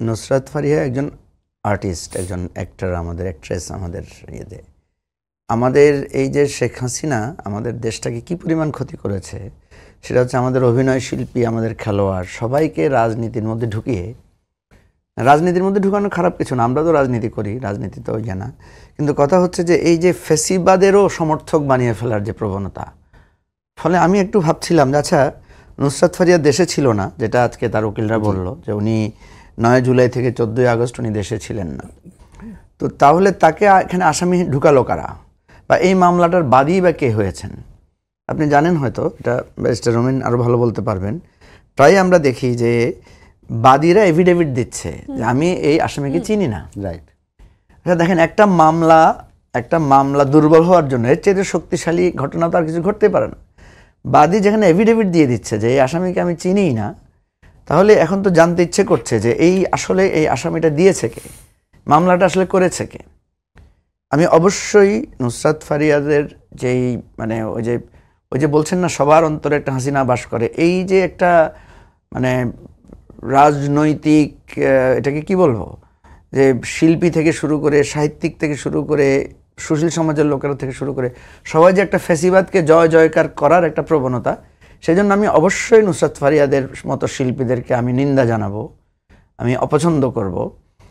নুসরাত ফারিয়া একজন আর্টিস্ট, একজন অ্যাক্টর, আমাদের অ্যাক্ট্রেস। আমাদের ইয়েতে আমাদের এই যে শেখ হাসিনা আমাদের দেশটাকে কি পরিমাণ ক্ষতি করেছে সেটা হচ্ছে আমাদের অভিনয় শিল্পী, আমাদের খেলোয়াড় সবাইকে রাজনীতির মধ্যে ঢুকিয়ে, রাজনীতির মধ্যে ঢুকানো খারাপ কিছু না, আমরা তো রাজনীতি করি, রাজনীতি তো জানা, কিন্তু কথা হচ্ছে যে এই যে ফ্যাসিবাদেরও সমর্থক বানিয়ে ফেলার যে প্রবণতা, ফলে আমি একটু ভাবছিলাম যে আচ্ছা নুসরাত ফারিয়া দেশে ছিল না, যেটা আজকে তার উকিলরা বলল যে উনি 9 জুলাই থেকে 14 আগস্ট উনি দেশে ছিলেন না, তো তাহলে তাকে এখানে আসামি ঢুকালো কারা, বা এই মামলাটার বাদী বা কে হয়েছেন? আপনি জানেন হয়তো, এটা ব্যারিস্টার রুমিন আরও ভালো বলতে পারবেন। প্রায় আমরা দেখি যে বাদীরা এফিডেভিট দিচ্ছে যে আমি এই আসামিকে চিনি না। রাইট। আচ্ছা দেখেন, একটা মামলা দুর্বল হওয়ার জন্য এর চেয়ে শক্তিশালী ঘটনা তো আর কিছু ঘটতে পারে না। বাদী যেখানে এফিডেভিট দিয়ে দিচ্ছে যে এই আসামিকে আমি চিনিই না, তাহলে এখন তো জানতে ইচ্ছে করছে যে এই আসামিটা দিয়েছে কে, মামলাটা আসলে করেছে কে। আমি অবশ্যই নুসরাত ফারিয়াদের যেই মানে ওই যে বলছেন না সবার অন্তরে একটা হাসিনা বাস করে, এই যে একটা মানে রাজনৈতিক এটাকে কি বলবো, যে শিল্পী থেকে শুরু করে সাহিত্যিক থেকে শুরু করে সুশীল সমাজের লোকেরা থেকে শুরু করে সবাই যে একটা ফ্যাসিবাদকে জয় জয়কার করার একটা প্রবণতা, সেই জন্য আমি অবশ্যই নুসরাত ফারিয়াদের মতো শিল্পীদেরকে আমি নিন্দা জানাবো, আমি অপছন্দ করব,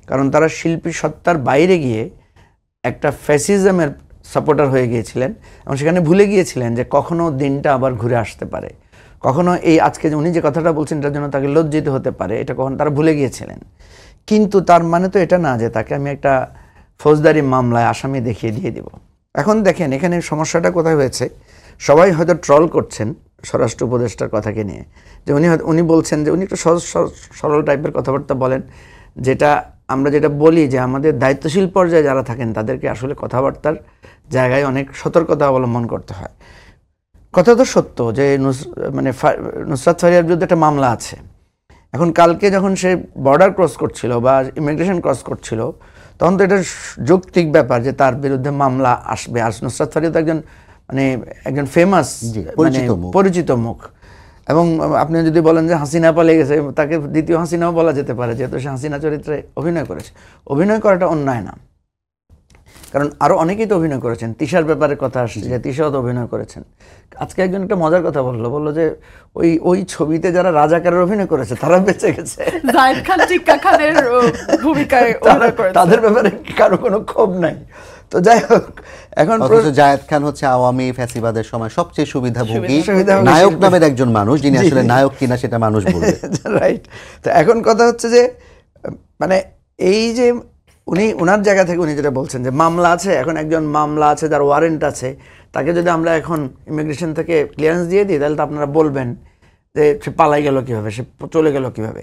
কারণ তারা শিল্পী সত্তার বাইরে গিয়ে একটা ফ্যাসিজমের সাপোর্টার হয়ে গিয়েছিলেন এবং সেখানে ভুলে গিয়েছিলেন যে কখনো দিনটা আবার ঘুরে আসতে পারে, কখনো এই আজকে উনি যে কথাটা বলছেন এটার জন্য তাকে লজ্জিত হতে পারে, এটা কখন তারা ভুলে গিয়েছিলেন। কিন্তু তার মানে তো এটা না যে তাকে আমি একটা ফৌজদারি মামলায় আসামি দেখিয়ে দিয়ে দিব। এখন দেখেন এখানে সমস্যাটা কোথায় হয়েছে, সবাই হয়তো ট্রল করছেন স্বরাষ্ট্র উপদেষ্টার কথাকে নিয়ে, যে উনি বলছেন যে উনি একটু সহজ সরল টাইপের কথাবার্তা বলেন, যেটা আমরা যেটা বলি যে আমাদের দায়িত্বশীল পর্যায়ে যারা থাকেন তাদেরকে আসলে কথাবার্তার জায়গায় অনেক সতর্কতা অবলম্বন করতে হয়। কথা তো সত্য যে নুসরাত ফারিয়ার বিরুদ্ধে একটা মামলা আছে। এখন কালকে যখন সে বর্ডার ক্রস করছিল বা ইমিগ্রেশন ক্রস করছিল, তখন তো এটা যৌক্তিক ব্যাপার যে তার বিরুদ্ধে মামলা আসবে। আর নুসরাত ফারিয়া তো একজন ফেমাস পরিচিত মুখ, এবং আপনি যদি বলেন যে হাসিনা পালিয়ে গেছে, তাকে দ্বিতীয় হাসিনাও বলা যেতে পারে, যেহেতু সে হাসিনা চরিত্রে অভিনয় করেছে। অভিনয় করাটা অন্যায় না, কারণ আরও অনেকেই তো অভিনয় করেছেন। তিশার ব্যাপারে কথা আসছে যে তিশাও তো অভিনয় করেছেন। আজকে একজন একটা মজার কথা বললো যে ওই ছবিতে যারা রাজাকারের অভিনয় করেছে তারা বেঁচে গেছে, জায়েদ খান টিক্কা খানের ভূমিকায় তাদের ব্যাপারে কারো কোনো ক্ষোভ নাই। তো যাই হোক, এখন জায়েদ খান হচ্ছে আওয়ামী ফ্যাসিবাদের সময় সবচেয়ে সুবিধাভোগী নায়ক নামের একজন মানুষ, যিনি আসলে নায়ক কিনা সেটা মানুষ বলবে। রাইট। তো এখন কথা হচ্ছে যে মানে এই যে উনার জায়গা থেকে উনি যেটা বলছেন যে মামলা আছে, এখন একজন মামলা আছে যার ওয়ারেন্ট আছে, তাকে যদি আমরা এখন ইমিগ্রেশন থেকে ক্লিয়ারেন্স দিয়ে দিই, তাহলে তো আপনারা বলবেন যে সে পালাই গেল কীভাবে, সে চলে গেল কীভাবে।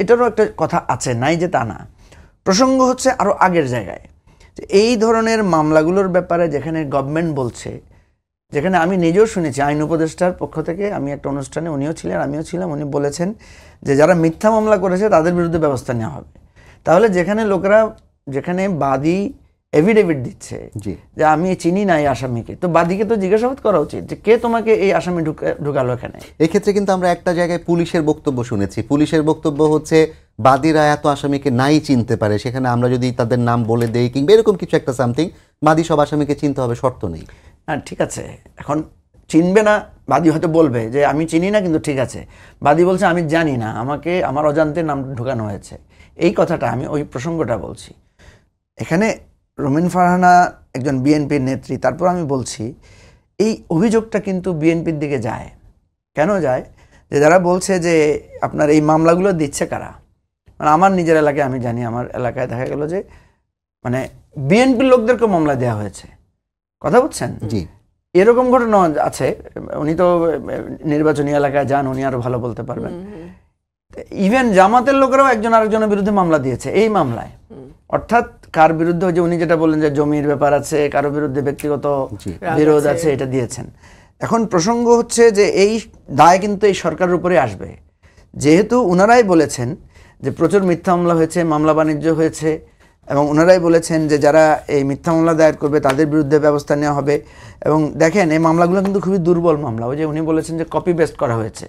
এটারও একটা কথা আছে, নাই যে তা না। প্রসঙ্গ হচ্ছে আরও আগের জায়গায়, যে এই ধরনের মামলাগুলোর ব্যাপারে যেখানে গভর্নমেন্ট বলছে, যেখানে আমি নিজেও শুনেছি আইন উপদেষ্টার পক্ষ থেকে, আমি একটা অনুষ্ঠানে উনিও ছিলেন আমিও ছিলাম, উনি বলেছেন যে যারা মিথ্যা মামলা করেছে তাদের বিরুদ্ধে ব্যবস্থা নেওয়া হবে। তাহলে যেখানে বাদী এফিডেভিট দিচ্ছে যে আমি চিনি না এই আসামিকে, তো বাদীকে তো জিজ্ঞাসাবাদ করা উচিত যে কে তোমাকে এই আসামি ঢুকালো এখানে। এক্ষেত্রে কিন্তু আমরা একটা জায়গায় পুলিশের বক্তব্য শুনেছি। পুলিশের বক্তব্য হচ্ছে বাদীরা এত আসামিকে নাই চিনতে পারে, সেখানে আমরা যদি তাদের নাম বলে দেই কিংবা এরকম কিছু একটা সামথিং, বাদী সব আসামিকে চিনতে হবে শর্ত নেই। হ্যাঁ ঠিক আছে, এখন চিনবে না, বাদী হয়তো বলবে যে আমি চিনি না, কিন্তু ঠিক আছে বাদী বলছে আমি জানি না, আমাকে আমার অজান্তে নাম ঢুকানো হয়েছে। এই কথাটা আমি ওই প্রসঙ্গটা বলছি। এখানে রুমিন ফারহানা একজন বিএনপির নেত্রী, তারপর আমি বলছি এই অভিযোগটা কিন্তু বিএনপির দিকে যায়। কেন যায়? যে যারা বলছে যে আপনার এই মামলাগুলো দিচ্ছে কারা, মানে আমার নিজের এলাকায় আমি জানি, আমার এলাকায় দেখা গেল যে মানে বিএনপির লোকদেরকে মামলা দেওয়া হয়েছে। কথা বুঝছেন? জি, এরকম ঘটনা আছে। উনি তো নির্বাচনী এলাকায় যান, উনি আরো ভালো বলতে পারবেন। ইভেন জামাতের লোকেরাও একজন আরেকজনের বিরুদ্ধে মামলা দিয়েছে এই মামলায়। অর্থাৎ কার বিরুদ্ধে, যে উনি যেটা বললেন যে জমির ব্যাপার আছে, কারো বিরুদ্ধে ব্যক্তিগত বিরোধ আছে, এটা দিয়েছেন। এখন প্রসঙ্গ হচ্ছে যে এই দায় কিন্তু এই সরকারের উপরে আসবে, যেহেতু ওনারাই বলেছেন যে প্রচুর মিথ্যা মামলা হয়েছে, মামলা বাণিজ্য হয়েছে, এবং ওনারাই বলেছেন যে যারা এই মিথ্যা মামলা দায়ের করবে তাদের বিরুদ্ধে ব্যবস্থা নেওয়া হবে। এবং দেখেন এই মামলাগুলো কিন্তু খুবই দুর্বল মামলা। ওই যে উনি বলেছেন যে কপি পেস্ট করা হয়েছে,